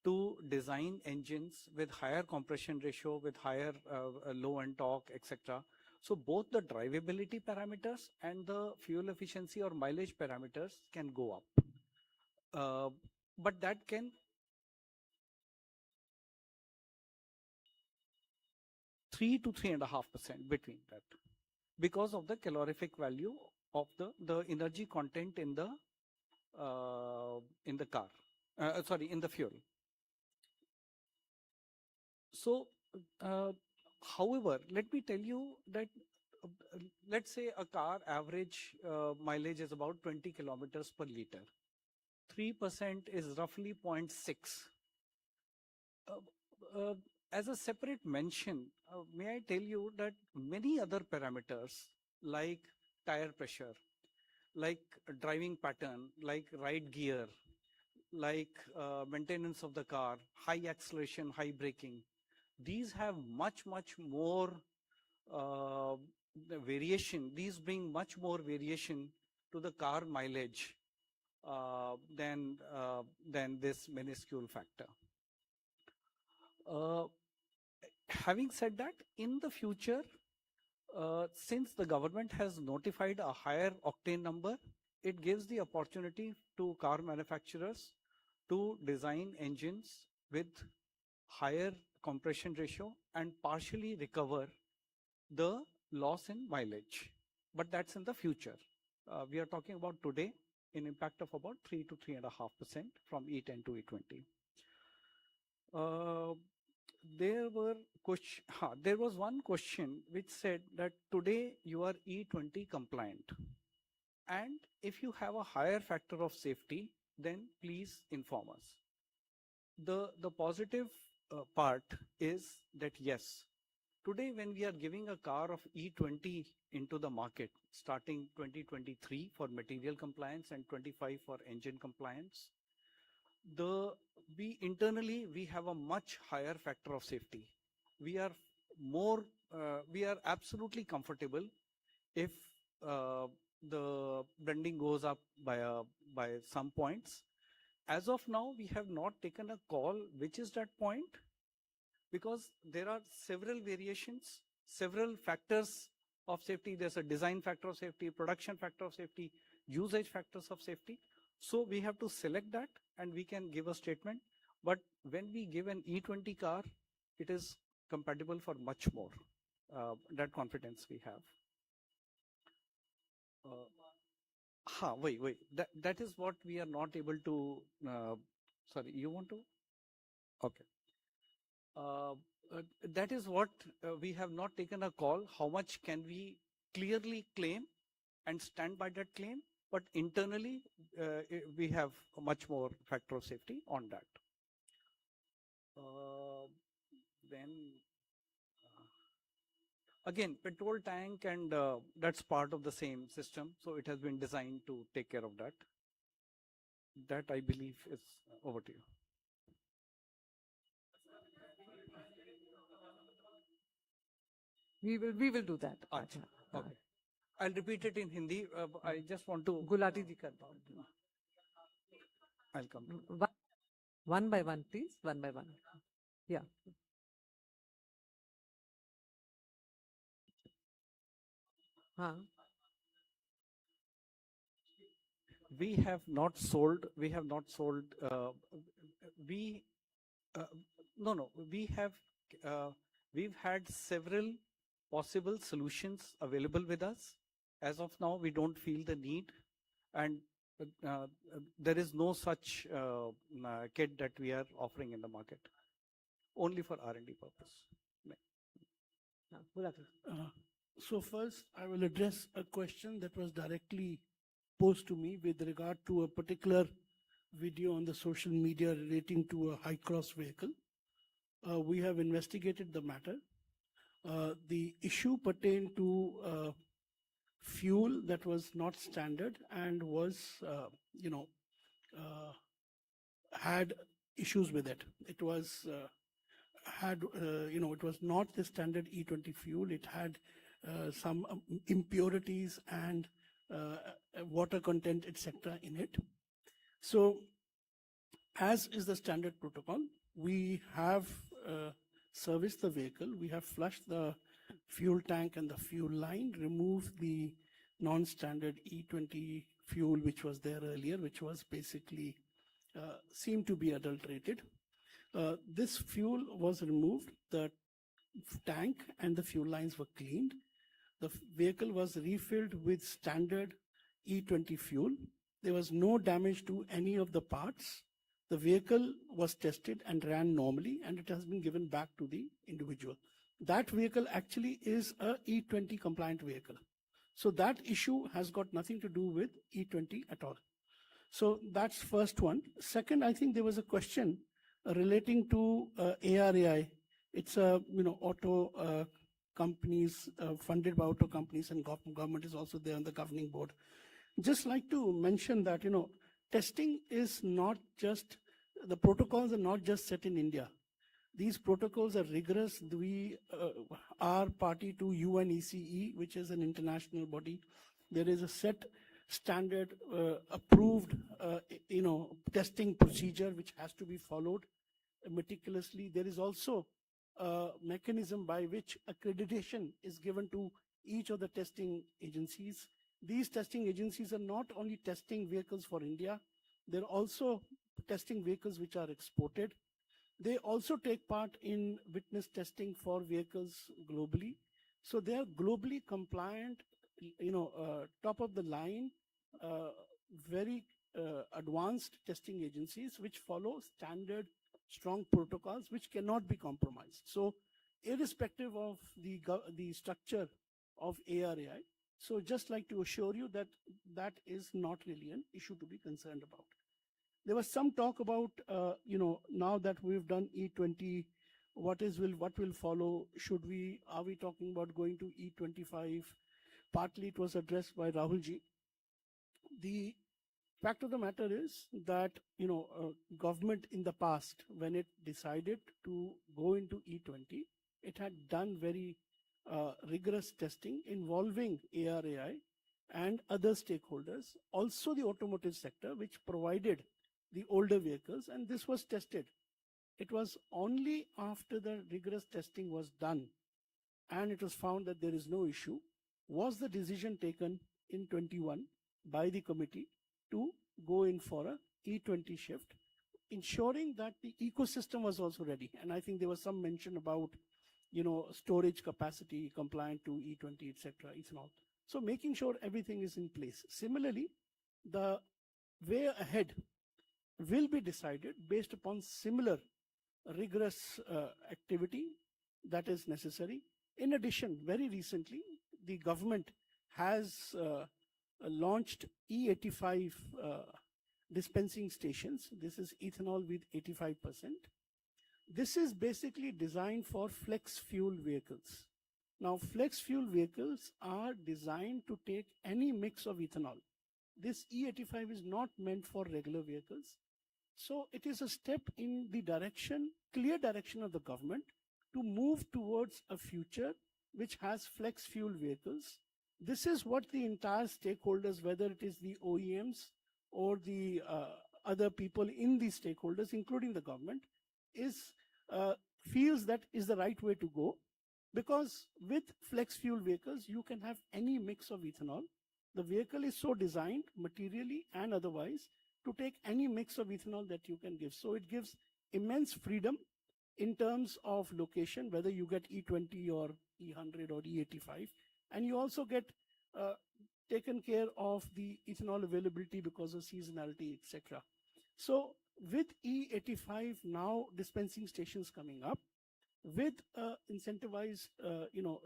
to design engines with higher compression ratio, with higher low end torque, etc. So both the drivability parameters and the fuel efficiency or mileage parameters can go up. But that can 3 to 3.5% between that, because of the calorific value of the energy content in the car, in the fuel. So, however, let me tell you that let's say a car average mileage is about 20 kilometers per liter. 3% is roughly 0.6. As a separate mention, may I tell you that many other parameters like tire pressure, like driving pattern, like ride gear, like maintenance of the car, high acceleration, high braking, these have much more variation. These bring much more variation to the car mileage than this minuscule factor. Having said that, in the future, since the government has notified a higher octane number, it gives the opportunity to car manufacturers to design engines with higher compression ratio and partially recover the loss in mileage. But that's in the future. We are talking about today an impact of about 3 to 3.5% from E10 to E20. There was one question which said that today you are E20 compliant, and if you have a higher factor of safety, then please inform us. The positive part is that yes, today when we are giving a car of E20 into the market starting 2023 for material compliance and 25 for engine compliance, internally we have a much higher factor of safety. We are absolutely comfortable if the blending goes up by some points. As of now, we have not taken a call which is that point, because there are several variations, several factors of safety. There's a design factor of safety, production factor of safety, usage factors of safety. So we have to select that and we can give a statement. But when we give an E20 car, it is compatible for much more. That confidence we have. Wait. That is what we are not able to. Sorry, you want to? Okay. That is what we have not taken a call. How much can we clearly claim and stand by that claim? But internally, we have a much more factor of safety on that. Then again, petrol tank, and that's part of the same system. So it has been designed to take care of that. That I believe is over to you. We will do that. Achha, okay. I'll repeat it in Hindi. I just want to. Gulati ji kar do. I'll come. One by one, please. One by one. Yeah. Huh. We have not sold. We have not sold. No. We have. We've had several possible solutions available with us. As of now, we don't feel the need, and there is no such kit that we are offering in the market. Only for R&D purpose. So first, I will address a question that was directly posed to me with regard to a particular video on the social media relating to a high-cross vehicle. We have investigated the matter. The issue pertained to fuel that was not standard and was, had issues with it. It was it was not the standard E20 fuel. It had some impurities and water content, etc. in it. So, as is the standard protocol, we have serviced the vehicle. We have flushed the fuel tank and the fuel line, removed the non-standard E20 fuel which was there earlier, which was basically seemed to be adulterated. This fuel was removed, the tank and the fuel lines were cleaned. The vehicle was refilled with standard E20 fuel. There was no damage to any of the parts. The vehicle was tested and ran normally, and it has been given back to the individual. That vehicle actually is a E20 compliant vehicle. So that issue has got nothing to do with E20 at all. So that's first one. Second, I think there was a question relating to ARAI. It's a auto companies funded by auto companies, and government is also there on the governing board. Just like to mention that testing is not just, the protocols are not just set in India. These protocols are rigorous. We are party to UNECE, which is an international body. There is a set standard approved testing procedure which has to be followed meticulously. There is also a mechanism by which accreditation is given to each of the testing agencies. These testing agencies are not only testing vehicles for India, they're also testing vehicles which are exported. They also take part in witness testing for vehicles globally. So they are globally compliant, top of the line, very advanced testing agencies which follow standard strong protocols which cannot be compromised. So irrespective of the structure of ARAI, so just like to assure you that that is not really an issue to be concerned about. There was some talk about, now that we've done E20, what will follow? Are we talking about going to E25? Partly it was addressed by Rahulji. The fact of the matter is that, government in the past, when it decided to go into E20, it had done very rigorous testing involving ARAI and other stakeholders, also the automotive sector, which provided the older vehicles, and this was tested. It was only after the rigorous testing was done and it was found that there is no issue, was the decision taken in 21 by the committee to go in for a E20 shift, ensuring that the ecosystem was also ready. And I think there was some mention about, storage capacity compliant to E20, etc., ethanol. So making sure everything is in place. Similarly, the way ahead will be decided based upon similar rigorous activity that is necessary. In addition, very recently, the government has launched E85 dispensing stations. This is ethanol with 85%. This is basically designed for flex fuel vehicles. Now, flex fuel vehicles are designed to take any mix of ethanol. This E85 is not meant for regular vehicles. So it is a step in the direction, clear direction of the government to move towards a future which has flex fuel vehicles. This is what the entire stakeholders, whether it is the OEMs or the other people in the stakeholders, including the government, feels that is the right way to go. Because with flex fuel vehicles, you can have any mix of ethanol. The vehicle is so designed, materially and otherwise, to take any mix of ethanol that you can give. So it gives immense freedom in terms of location, whether you get E20 or E100 or E85. And you also get taken care of the ethanol availability because of seasonality, etc. So with E85 now dispensing stations coming up, with incentivized,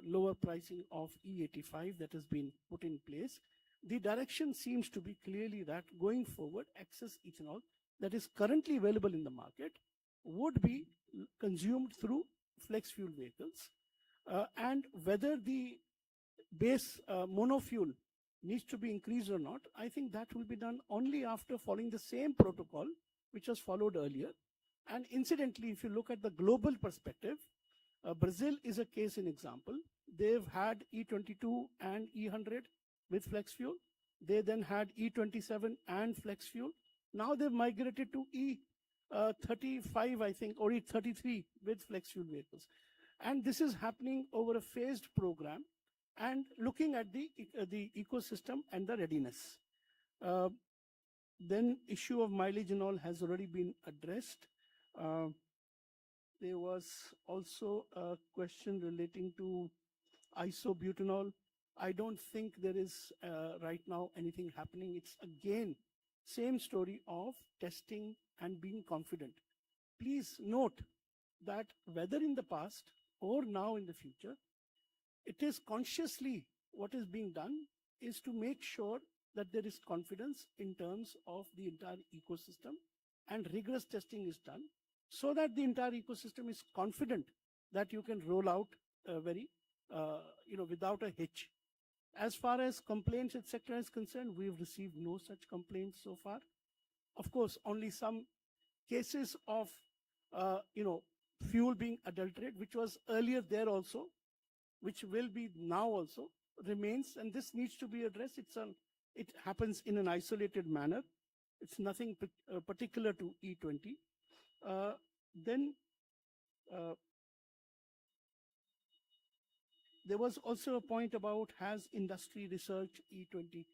lower pricing of E85 that has been put in place, the direction seems to be clearly that going forward, excess ethanol that is currently available in the market would be consumed through flex fuel vehicles. And whether the base monofuel needs to be increased or not, I think that will be done only after following the same protocol which was followed earlier. And incidentally, if you look at the global perspective, Brazil is a case in example. They've had E22 and E100 with flex fuel. They then had E27 and flex fuel. Now they've migrated to E35, I think, or E33 with flex fuel vehicles. And this is happening over a phased program and looking at the ecosystem and the readiness. Then issue of mileage and all has already been addressed. There was also a question relating to isobutanol. I don't think there is right now anything happening. It's again, same story of testing and being confident. Please note that whether in the past or now in the future, it is consciously what is being done is to make sure that there is confidence in terms of the entire ecosystem and rigorous testing is done so that the entire ecosystem is confident that you can roll out without a hitch. As far as complaints, etc. is concerned, we've received no such complaints so far. Of course, only some cases of, fuel being adulterated, which was earlier there also, which will be now also, remains, and this needs to be addressed. It happens in an isolated manner. It's nothing particular to E20. Then there was also a point about has industry research E20.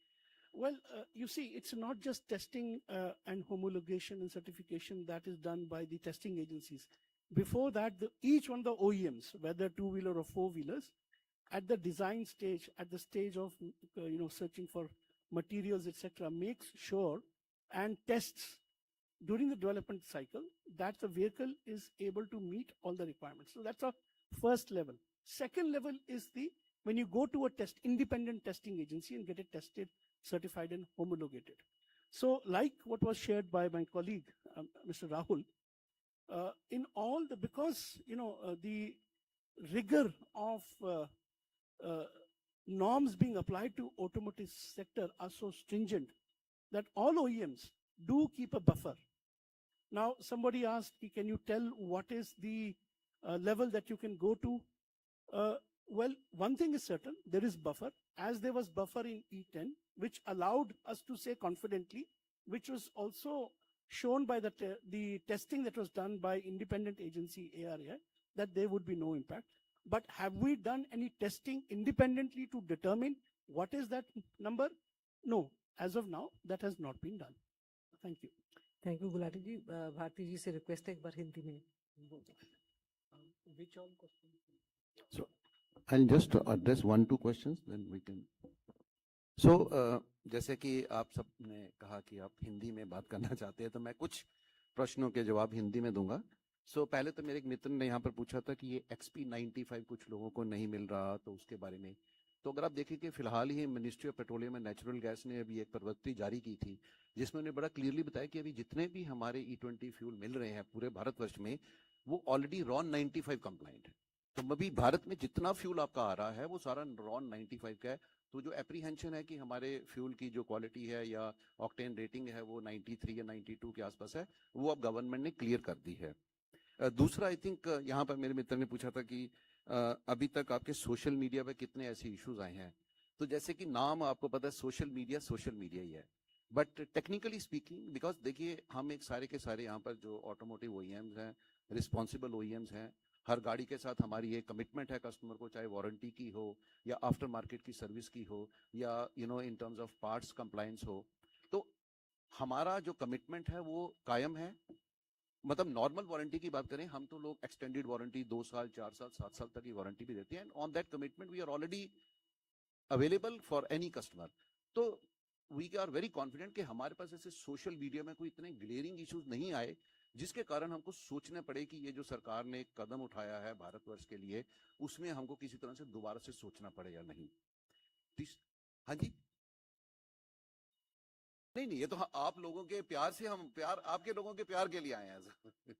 Well, you see, it's not just testing and homologation and certification that is done by the testing agencies. Before that, each one of the OEMs, whether two-wheeler or four-wheelers, at the design stage, at the stage of searching for materials, etc., makes sure and tests during the development cycle that the vehicle is able to meet all the requirements. So that's a first level. Second level is when you go to a independent testing agency and get it tested, certified and homologated. So like what was shared by my colleague, Mr. Rahul, because the rigor of norms being applied to automotive sector are so stringent that all OEMs do keep a buffer. Now, somebody asked, can you tell what is the level that you can go to? Well, one thing is certain, there is buffer, as there was buffer in E10, which allowed us to say confidently, which was also shown by the testing that was done by independent agency ARAI, that there would be no impact. But have we done any testing independently to determine what is that number? No, as of now, that has not been done. Thank you. Thank you, Gulati ji. Bharti ji se request है एक बार हिंदी में. Which all questions? So I'll just address 1-2 questions, then we can. So जैसे कि आप सब ने कहा कि आप हिंदी में बात करना चाहते हैं, तो मैं कुछ प्रश्नों के जवाब हिंदी में दूंगा. सो पहले तो मेरे एक मित्र ने यहाँ पर पूछा था कि ये XP95 कुछ लोगों को नहीं मिल रहा, तो उसके बारे में तो अगर आप देखें कि फिलहाल ही ministry of petroleum and natural gas ने अभी एक प्रवृत्ति जारी की थी जिसमें उन्होंने बड़ा क्लियरली बताया कि अभी जितने भी हमारे E20 फ्यूल मिल रहे हैं पूरे भारतवर्ष में वो ऑलरेडी रॉन 95 कंप्लाइंट है। तो अभी भारत में जितना फ्यूल आपका आ रहा है वो सारा रॉन 95 का है। तो जो एप्रीहेंशन है कि हमारे फ्यूल की जो क्वालिटी है या ऑक्टेन रेटिंग है वो 93 या 92 के आसपास है, वो अब गवर्नमेंट ने क्लियर कर दी है। दूसरा आई थिंक यहाँ पर मेरे मित्र ने पूछा था कि अभी तक आपके सोशल मीडिया पे कितने ऐसे इश्यूज आए हैं। तो जैसे कि नाम आपको पता है सोशल मीडिया ही है, बट टेक्निकली स्पीकिंग बिकॉज देखिए हम एक सारे के सारे यहाँ पर जो ऑटोमोटिव ओईएम्स हैं, रिस्पॉन्सिबल ओईएम्स हैं, हर गाड़ी के साथ हमारी एक कमिटमेंट है कस्टमर को, चाहे वारंटी की हो या आफ्टर मार्केट की सर्विस की हो या in terms of parts compliance हो। तो हमारा जो कमिटमेंट है वो कायम है। मतलब नॉर्मल वारंटी की बात करें हम तो लोग एक्सटेंडेड वारंटी 2 साल 4 साल 7 साल तक की वारंटी भी देते हैं। On that commitment we are already available for any customer. तो वी आर वेरी कॉन्फिडेंट कि हमारे पास ऐसे सोशल मीडिया में कोई इतने ग्लेयरिंग इश्यूज नहीं आए जिसके कारण हमको सोचना पड़े कि ये जो सरकार ने एक कदम उठाया है भारतवर्ष के लिए उसमें हमको किसी तरह से दोबारा से सोचना पड़े या नहीं। हाँ जी, नहीं ये तो आप लोगों के प्यार से, हम प्यार आपके लोगों के प्यार के लिए आए हैं।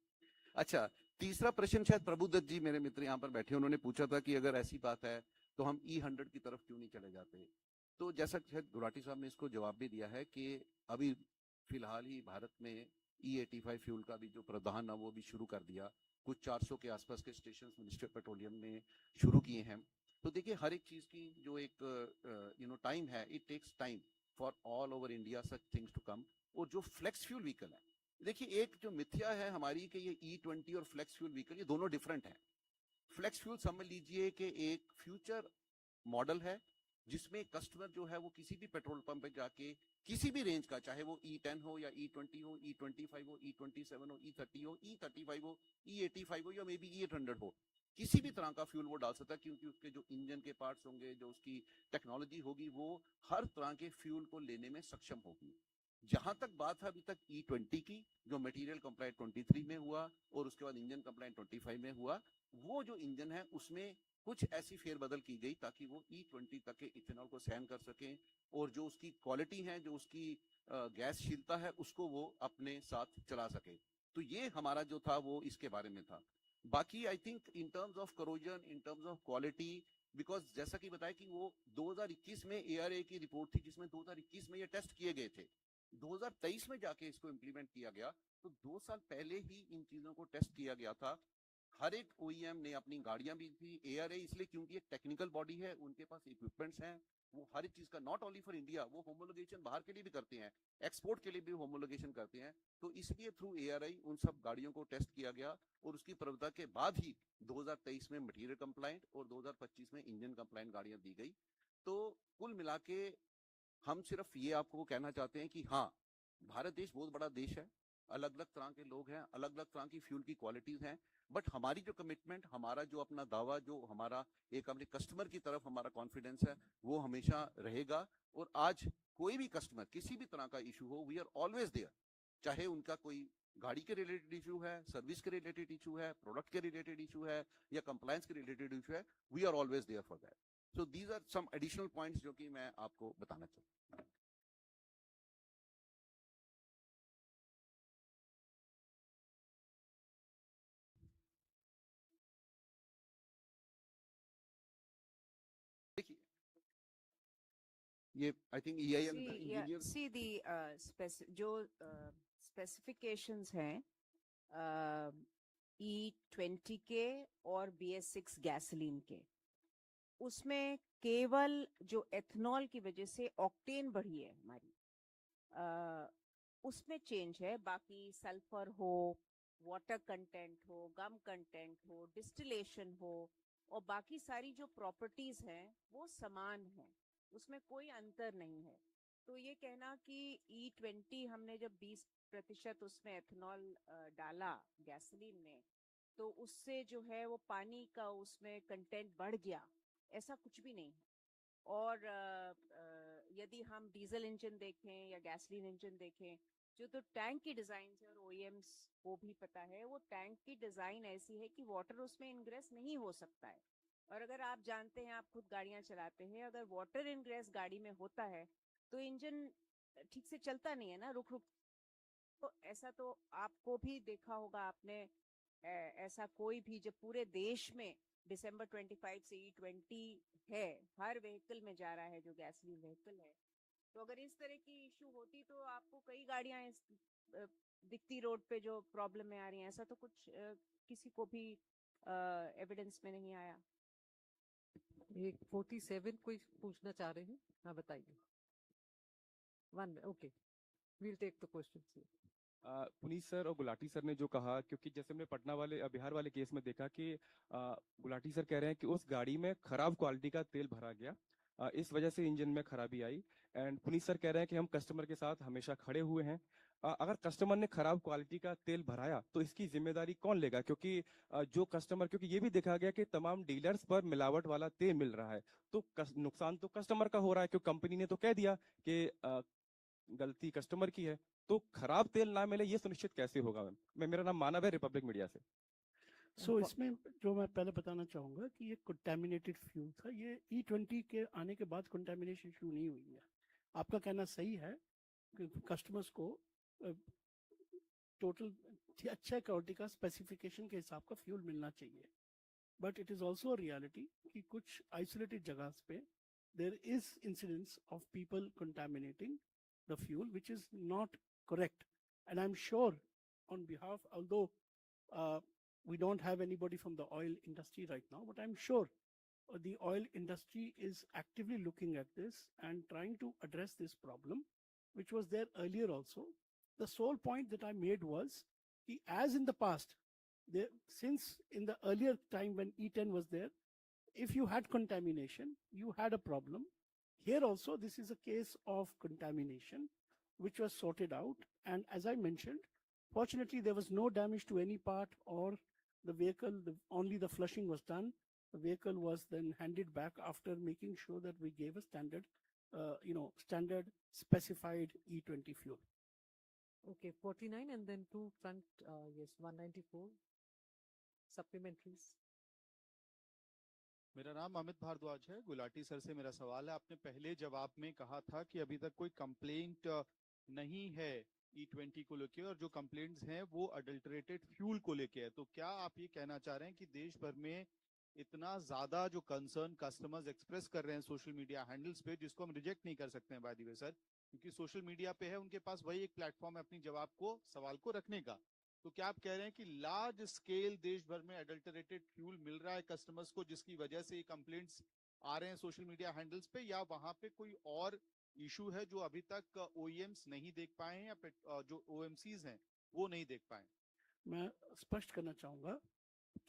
अच्छा, तीसरा प्रश्न शायद प्रभुदत्त जी मेरे मित्र यहाँ पर बैठे उन्होंने पूछा था कि अगर ऐसी बात है तो हम E100 की तरफ क्यों नहीं चले जाते। तो जैसा शायद गुलाटी साहब ने इसको जवाब भी दिया है कि अभी फिलहाल ही भारत में E85 फ्यूल का भी जो प्रावधान है वो भी शुरू कर दिया। कुछ 400 के आसपास के स्टेशन मिनिस्ट्री ऑफ पेट्रोलियम ने शुरू किए हैं। तो देखिए हर एक चीज की जो एक टाइम है, it takes time for all over India such things to come. और जो फ्लेक्स फ्यूल व्हीकल है, देखिए एक जो मिथ्या है हमारी कि ये E20 और फ्लेक्स फ्यूल व्हीकल ये दोनों डिफरेंट हैं। फ्लेक्स फ्यूल समझ लीजिए कि एक फ्यूचर मॉडल है जिसमें कस्टमर जो है वो किसी भी पेट्रोल पंप पे जाके किसी भी रेंज का, चाहे वो E10 हो या E20 हो, E25 हो, E27 हो, E30 हो, E35 हो, E85 हो या मे बी E800 हो, किसी भी तरह का फ्यूल वो डाल सकता है क्योंकि उसके जो इंजन के पार्ट्स होंगे, जो उसकी टेक्नोलॉजी होगी, वो हर तरह के फ्यूल को लेने में सक्षम होगी। जहां तक बात है अभी तक E20 की, जो मटेरियल कंप्लाइंट 23 में हुआ और उसके बाद इंजन कंप्लाइंट 25 में हुआ, वो जो इंजन है उसमें कुछ ऐसी फेरबदल की गई ताकि वो E20 तक के इथेनॉल को सहन कर सके और जो उसकी क्वालिटी है, जो उसकी गैसशीलता है, उसको वो अपने साथ चला सके। तो ये हमारा जो था वो इसके बारे में था। बाकी I think in terms of corrosion, in terms of quality, because जैसा कि बताया कि वो 2021 में ARA की रिपोर्ट थी जिसमें 2021 में ये टेस्ट किए गए थे, 2023 में जाके इसको इम्प्लीमेंट किया गया। तो 2 साल पहले ही इन चीजों को टेस्ट किया गया था। हर एक OEM ने अपनी गाड़ियां भी थी, ARA इसलिए क्योंकि एक टेक्निकल बॉडी है, उनके पास इक्विपमेंट्स हैं, वो हर एक चीज का नॉट ओनली फॉर इंडिया, वो होमोलोगेशन बाहर के लिए भी करते हैं, एक्सपोर्ट के लिए भी होमोलोगेशन करते हैं। तो इसलिए थ्रू ARI उन सब गाड़ियों को टेस्ट किया गया और उसकी प्रवृत्ता के बाद ही 2023 में मटीरियल कंप्लाइंट और 2025 में इंजन कंप्लाइंट गाड़ियां दी गई। तो कुल मिला के हम सिर्फ ये आपको कहना चाहते हैं कि हाँ, भारत देश बहुत बड़ा देश है, अलग अलग तरह के लोग हैं, अलग अलग तरह की फ्यूल की क्वालिटीज हैं, बट हमारी जो कमिटमेंट, हमारा जो अपना दावा, जो हमारा एक अपने कस्टमर की तरफ हमारा कॉन्फिडेंस है, वो हमेशा रहेगा। और आज कोई भी कस्टमर किसी भी तरह का इशू हो, वी आर ऑलवेज देयर। चाहे उनका कोई गाड़ी के रिलेटेड इशू है, सर्विस के रिलेटेड इशू है, प्रोडक्ट के रिलेटेड इशू है या कंप्लायंस के रिलेटेड इशू है, we are always there for that. So these are some additional points जो कि मैं आपको बताना चाहूँ। ये I think EIL engineer See the जो specifications हैं E20 के और BS6 गैसोलीन के, उसमें केवल जो एथनॉल की वजह से ऑक्टेन बढ़ी है हमारी, उसमें चेंज है। बाकी सल्फर हो, वाटर कंटेंट हो, गम कंटेंट हो, डिस्टिलेशन हो और बाकी सारी जो प्रॉपर्टीज हैं वो समान हैं, उसमें कोई अंतर नहीं है। तो ये कहना कि E20 हमने जब 20% उसमें एथनॉल डाला गैसोलीन में, तो उससे जो है वो पानी का उसमें कंटेंट बढ़ गया, ऐसा कुछ भी नहीं है। और यदि हम डीजल इंजन देखें या गैसोलीन इंजन देखें जो तो टैंक की डिजाइन है और ओईएम्स को भी पता है, वो टैंक की डिजाइन ऐसी है कि वाटर उसमें इनग्रेस नहीं हो सकता है। और अगर आप जानते हैं, आप खुद गाड़ियां चलाते हैं, अगर वाटर इनग्रेस गाड़ी में होता है तो इंजन ठीक से चलता नहीं है ना, रुक रुक। तो ऐसा तो आपको भी देखा होगा आपने, ऐसा कोई भी जब पूरे देश में दिसंबर 25 से E20 है, हर व्हीकल में जा रहा है जो गैसोलीन व्हीकल है, तो अगर इस तरह की इशू होती तो आपको कई गाड़ियां दिखती रोड पे जो प्रॉब्लम में आ रही हैं। ऐसा तो कुछ किसी को भी एविडेंस में नहीं आया। एक 47 कोई पूछना चाह रहे हैं? हाँ बताइए। One okay, we'll take the question. Puneet sir और गुलाटी सर ने जो कहा, क्योंकि जैसे हमने पटना वाले बिहार वाले केस में देखा कि गुलाटी सर कह रहे हैं कि उस गाड़ी में खराब क्वालिटी का तेल भरा गया, इस वजह से इंजन में खराबी आई। एंड पुनीत सर कह रहे हैं कि हम कस्टमर के साथ हमेशा खड़े हुए हैं। अगर कस्टमर ने खराब क्वालिटी का तेल भराया तो इसकी जिम्मेदारी कौन लेगा? क्योंकि जो कस्टमर, क्योंकि ये भी देखा गया कि तमाम डीलर्स पर मिलावट वाला तेल मिल रहा है, तो नुकसान तो कस्टमर का हो रहा है, क्योंकि कंपनी ने तो कह दिया कि गलती कस्टमर की है। तो खराब तेल ना मिले ये सुनिश्चित कैसे होगा? मैं मेरा नाम मानव है, रिपब्लिक मीडिया से। इसमें जो मैं पहले बताना चाहूंगा कि ये कंटेमिनेटेड फ्यूल था। ये E20 के आने के बाद कंटेमिनेशन शुरू नहीं हुई है। आपका कहना सही है कि कस्टमर्स को टोटल अच्छा क्वालिटी का स्पेसिफिकेशन के हिसाब का फ्यूल मिलना चाहिए, but it is also reality कि कुछ आइसोलेटेड जगह पे there is incidence of people contaminating the fuel, which is not correct. And I'm sure on behalf, although we don't have anybody from the oil industry right now, but I'm sure the oil industry is actively looking at this and trying to address this problem, which was there earlier also. The sole point that I made was, as in the past, since in the earlier time when E10 was there, if you had contamination, you had a problem. Here also, this is a case of contamination, which was sorted out. And as I mentioned, fortunately, there was no damage to any part or the vehicle, only the flushing was done. The vehicle was then handed back after making sure that we gave a standard, standard specified E20 fuel. Okay, 49 and then two front, yes, 194 supplementaries. मेरा नाम अमित भारद्वाज है। Gulati sir से मेरा सवाल है, आपने पहले जवाब में कहा था कि अभी तक कोई कंप्लेंट नहीं है E20 को लेके, और जो कंप्लेंट्स हैं वो अडल्टरेटेड फ्यूल को लेके है। तो क्या आप ये कहना चाह रहे हैं कि देश भर में इतना ज्यादा जो कंसर्न कस्टमर्स एक्सप्रेस कर रहे हैं सोशल मीडिया हैंडल्स पे, जिसको हम रिजेक्ट नहीं कर सकते हैं बाय द वे सर, क्योंकि सोशल मीडिया पे है, उनके पास वही एक प्लेटफॉर्म है अपनी जवाब को, सवाल को रखने का, तो क्या आप कह रहे हैं कि लार्ज स्केल देश भर में अडल्टरेटेड फ्यूल मिल रहा है कस्टमर्स को, जिसकी वजह से ये कंप्लेंट्स आ रहे हैं सोशल मीडिया हैंडल्स पे, या वहां पे कोई और इशू है जो अभी तक ओईएम्स नहीं देख पाए हैं या जो ओएमसीज हैं वो नहीं देख पाए? मैं स्पष्ट करना चाहूंगा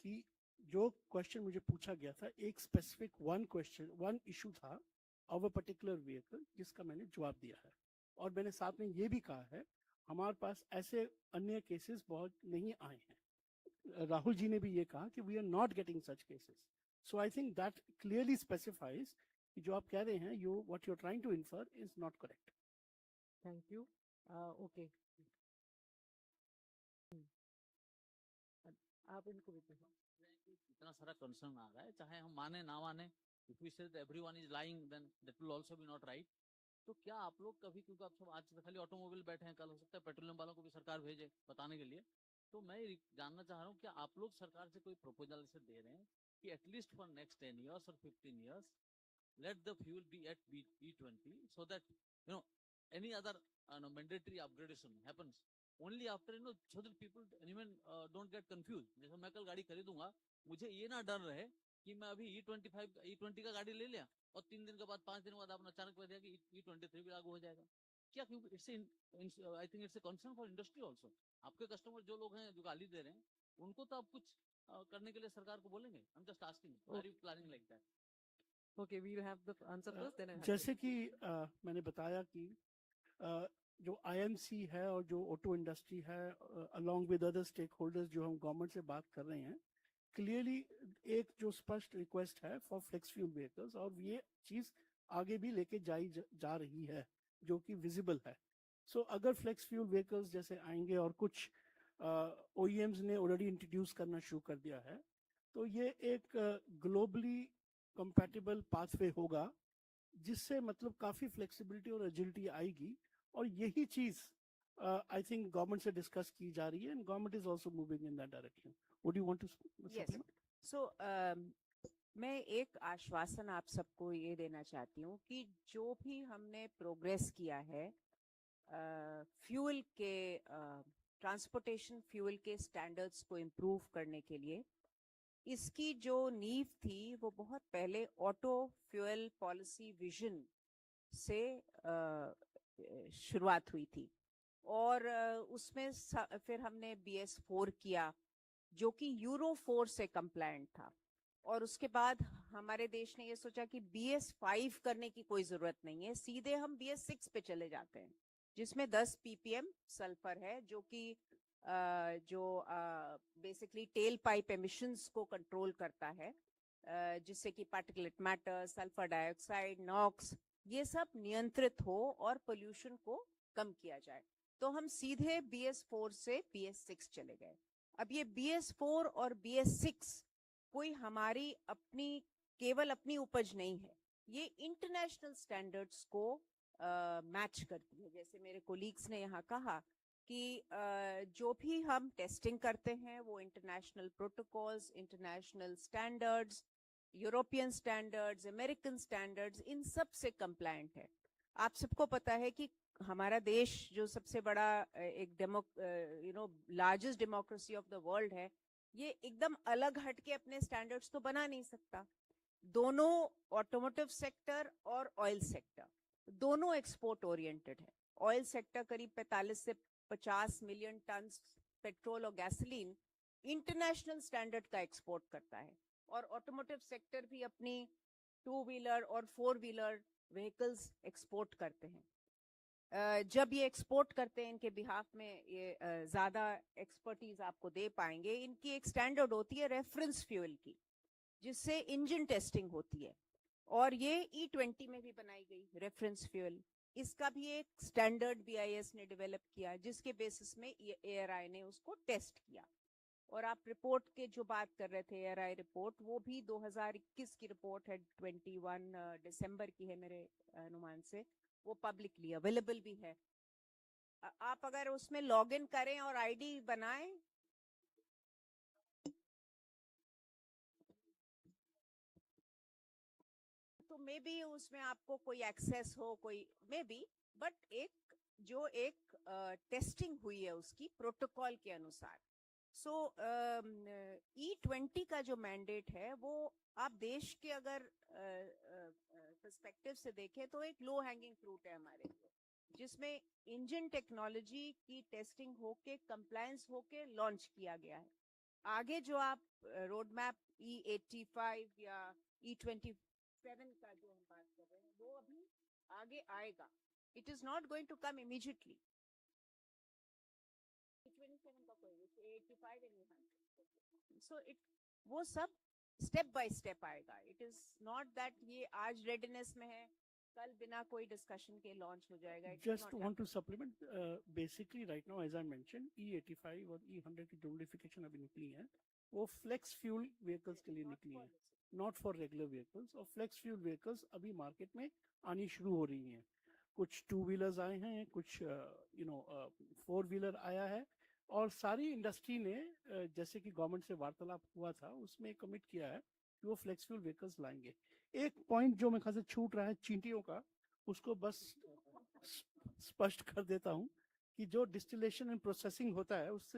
कि जो क्वेश्चन मुझे पूछा गया था, एक स्पेसिफिक वन इशू था ऑफ अ पर्टिकुलर व्हीकल, जिसका मैंने जवाब दिया है। और मैंने साथ में ये भी कहा है, हमारे पास ऐसे अन्य केसेस बहुत नहीं आए हैं। राहुल जी ने भी ये कहा कि we are not getting such cases. So I think that clearly specifies कि जो आप कह रहे हैं, what you are trying to infer is not correct. Thank you. Okay, आप इनको भी इतना सारा कंसर्न आ रहा है, चाहे हम माने ना माने, if we say that everyone is lying, then that will also be not right. तो क्या आप लोग कभी, क्योंकि आप सब आज तो खाली ऑटोमोबाइल बैठे हैं, कल हो सकता है पेट्रोलियम वालों को भी सरकार भेजे बताने के लिए, तो मैं जानना चाह रहा हूँ क्या आप लोग सरकार से कोई प्रपोजल से दे रहे हैं कि at least for next 10 years or 15 years let the fuel be at E20 so that any other mandatory upgradation happens only after so that people even don't get confused. जैसे मैं कल गाड़ी खरीदूंगा, मुझे ये ना डर रहे कि मैं अभी E20 का गाड़ी ले लिया और 3 दिन के बाद 5 दिन के बाद आपने अचानक कह दिया कि E23 भी लागू हो जाएगा। क्या, क्योंकि I think it's a concern for industry also. आपके कस्टमर जो लोग हैं जो गाली दे रहे हैं, उनको तो आप कुछ करने के लिए सरकार को बोलेंगे? I am just asking, are you planning like that? Okay, we will have the answer first, then I have जैसे कि मैंने बताया कि जो आईएमसी है और जो ऑटो इंडस्ट्री है, along with other stakeholders जो हम गवर्नमेंट से बात कर रहे हैं, क्लियरली एक जो स्पष्ट रिक्वेस्ट है फॉर फ्लेक्स फ्यूल व्हीकल्स, और ये चीज आगे भी लेके जा रही है, जो कि विजिबल है। सो अगर फ्लेक्स फ्यूल व्हीकल्स जैसे आएंगे और कुछ OEMs ने ऑलरेडी इंट्रोड्यूस करना शुरू कर दिया है, तो ये एक ग्लोबली कंपैटिबल पाथवे होगा, जिससे मतलब काफी फ्लेक्सिबिलिटी और एजिलिटी आएगी। और यही चीज आई थिंक गवर्नमेंट से डिस्कस की जा रही है, and government is also moving in that direction. Would you want to Yes. So, मैं एक आश्वासन आप सबको ये देना चाहती हूँ कि जो भी हमने प्रोग्रेस किया है फ्यूल के ट्रांसपोर्टेशन फ्यूल के स्टैंडर्ड्स को इम्प्रूव करने के लिए, इसकी जो नींव थी वो बहुत पहले ऑटो फ्यूल पॉलिसी विजन से शुरुआत हुई थी। और उसमें फिर हमने BS4 किया जो कि यूरो 4 से कंप्लायंट था। और उसके बाद हमारे देश ने ये सोचा कि BS5 करने की कोई जरूरत नहीं है, सीधे हम BS6 पे चले जाते हैं, जिसमें 10 ppm सल्फर है, जो कि बेसिकली टेल पाइप एमिशंस को कंट्रोल करता है, जिससे कि particulate matter, sulphur dioxide, NOx, ये सब नियंत्रित हो और पोल्यूशन को कम किया जाए। तो हम सीधे BS4 से BS6 चले गए। अब ये BS4 और BS6 कोई हमारी अपनी केवल अपनी उपज नहीं है, ये इंटरनेशनल स्टैंडर्ड्स को मैच करती है। जैसे मेरे कोलीग्स ने यहाँ कहा कि जो भी हम टेस्टिंग करते हैं वो international protocols, international standards, European standards, American standards, इन सब से कंप्लायंट है। आप सबको पता है कि हमारा देश जो सबसे बड़ा एक largest democracy of the world है, ये एकदम अलग हटके अपने स्टैंडर्ड्स तो बना नहीं सकता। दोनों ऑटोमोटिव सेक्टर और ऑयल सेक्टर दोनों एक्सपोर्ट ओरिएंटेड है। ऑयल सेक्टर करीब 45 से 50 मिलियन टन पेट्रोल और गैसोलीन इंटरनेशनल स्टैंडर्ड का एक्सपोर्ट करता है, और ऑटोमोटिव सेक्टर भी अपनी 2 व्हीलर और 4 व्हीलर व्हीकल्स एक्सपोर्ट करते हैं। जब ये एक्सपोर्ट करते हैं, इनके बिहाफ में ये ज़्यादा एक्सपर्टीज आपको दे पाएंगे। इनकी एक स्टैंडर्ड होती है रेफरेंस फ्यूल की, जिससे इंजन टेस्टिंग होती है, और ये E20 में भी बनाई गई रेफरेंस फ्यूल। इसका भी एक स्टैंडर्ड BIS ने डेवलप किया, जिसके बेसिस में ARI ने उसको टेस्ट किया। और आप रिपोर्ट के जो बात कर रहे थे, ARI रिपोर्ट, वो भी 2021 की रिपोर्ट है, 21 दिसंबर की है मेरे अनुमान से, वो पब्लिकली अवेलेबल भी है। आप अगर उसमें लॉग इन करें और ID बनाएं, तो मे बी उसमें आपको कोई एक्सेस हो, कोई मे बी, बट एक टेस्टिंग हुई है उसकी प्रोटोकॉल के अनुसार। सो E20 का जो मैंडेट है वो आप देश के अगर पर्सपेक्टिव से देखें तो एक लो हैंगिंग फ्रूट है हमारे लिए, जिसमें इंजन टेक्नोलॉजी की टेस्टिंग होके कंप्लायंस होके लॉन्च किया गया है। आगे जो आप रोड मैप E85 या E27 का जो हम बात कर रहे हैं, वो अभी आगे आएगा। It is not going to come immediately. E27 का कोई 85 एंड 100, सो इट वो सब स्टेप बाय स्टेप आएगा। इट इज नॉट दैट ये आज रेडीनेस में है, कल बिना कोई डिस्कशन के लॉन्च हो जाएगा। Just want to supplement, basically right now as I mentioned, E85 और E100 की जो modification अभी निकली है, वो flex fuel vehicles के लिए निकली है, not for regular vehicles। और flex fuel vehicles अभी market में आनी शुरू हो रही हैं। कुछ 2 व्हीलर्स आए हैं, कुछ 4 व्हीलर आया है, और सारी इंडस्ट्री ने जैसे कि गवर्नमेंट से वार्तालाप हुआ था, उसमें कमिट किया है कि वो फ्लेक्स फ्यूल व्हीकल्स लाएंगे। एक पॉइंट जो मेरे ख्याल से छूट रहा है चींटियों का, उसको बस स्पष्ट कर देता हूं कि जो डिस्टिलेशन एंड प्रोसेसिंग होता है उससे